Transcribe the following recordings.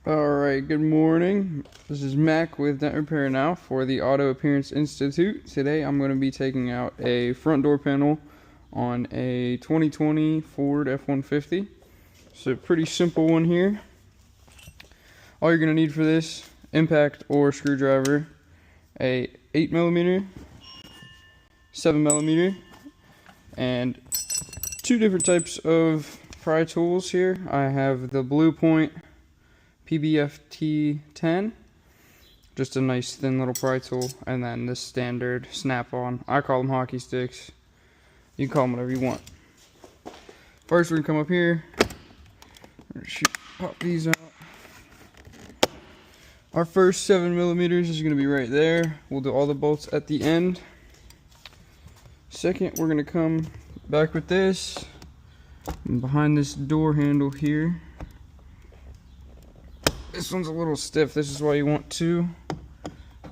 Alright, good morning. This is Mac with Dent Repair Now for the Auto Appearance Institute. Today I'm going to be taking out a front door panel on a 2020 Ford F-150. It's a pretty simple one here. All you're going to need for this, impact or screwdriver, a 8mm, 7mm, and two different types of pry tools here. I have the Blue Point PBFT10, just a nice thin little pry tool, and then this standard snap-on. I call them hockey sticks. You can call them whatever you want. First, we're gonna come up here. Pop these out. Our first 7mm is gonna be right there. We'll do all the bolts at the end. Second, we're gonna come back with this and behind this door handle here. This one's a little stiff. This is why you want to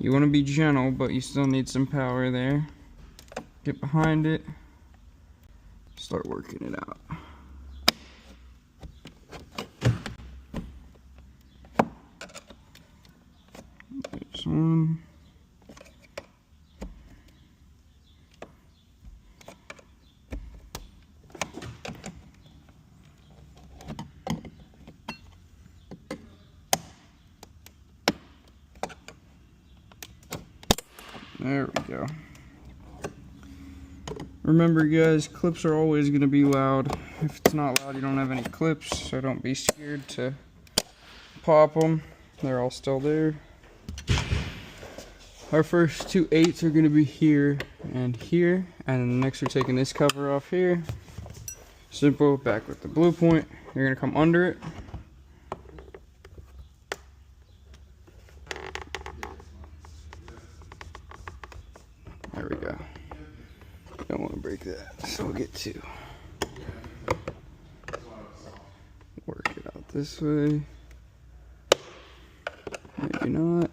be gentle, but you still need some power there. Get behind it, start working it out. There's one. There we go. Remember guys, clips are always going to be loud. If it's not loud, you don't have any clips, so don't be scared to pop them. They're all still there. Our first two 8s are going to be here, and next we're taking this cover off here. Simple, back with the Blue Point. You're going to come under it. There we go. Don't want to break that, so we'll get two. Work it out this way. Maybe not.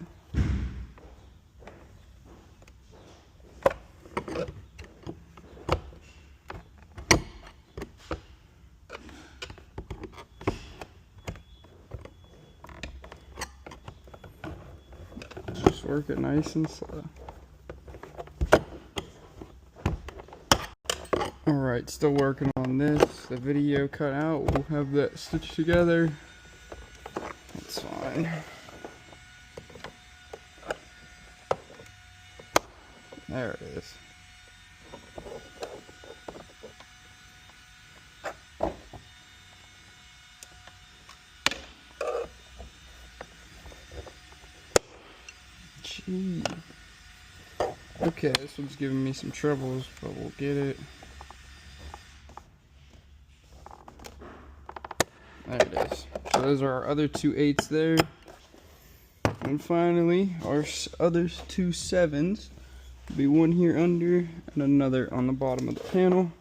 Just work it nice and slow. Alright, still working on this. The video cut out. We'll have that stitched together. That's fine. There it is. Gee. Okay, this one's giving me some troubles, but we'll get it. There it is. So those are our other two 8s there. And finally, our other two 7s will be one here under and another on the bottom of the panel.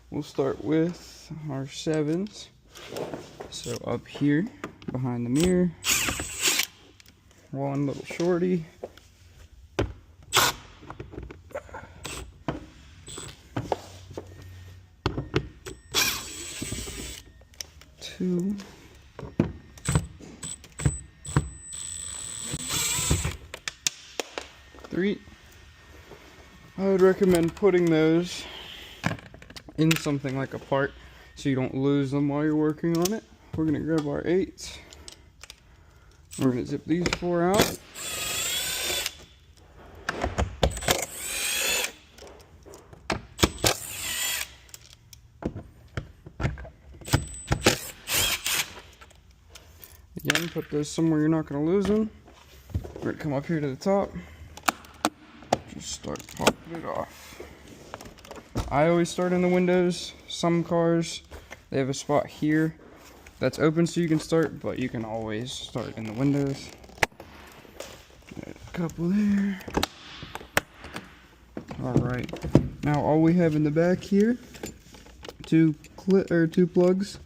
We'll start with our 7s. So up here, behind the mirror, one little shorty. Two. Three. I would recommend putting those in something like a part so you don't lose them while you're working on it. We're going to grab our 8s. We're going to zip these 4 out. Again, put those somewhere you're not going to lose them. We're going to come up here to the top. Just start popping it off. I always start in the windows. Some cars, they have a spot here that's open so you can start, but you can always start in the windows. Got a couple there. Alright, now all we have in the back here, two plugs.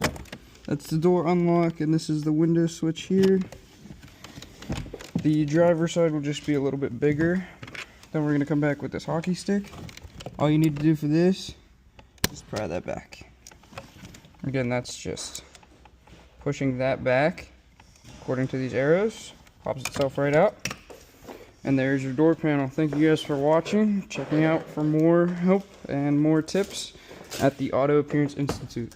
That's the door unlock, and this is the window switch here. The driver's side will just be a little bit bigger. Then we're going to come back with this hockey stick. All you need to do for this is pry that back. Again, that's just pushing that back according to these arrows. Pops itself right out. And there's your door panel. Thank you guys for watching, checking out for more help and more tips at the Auto Appearance Institute.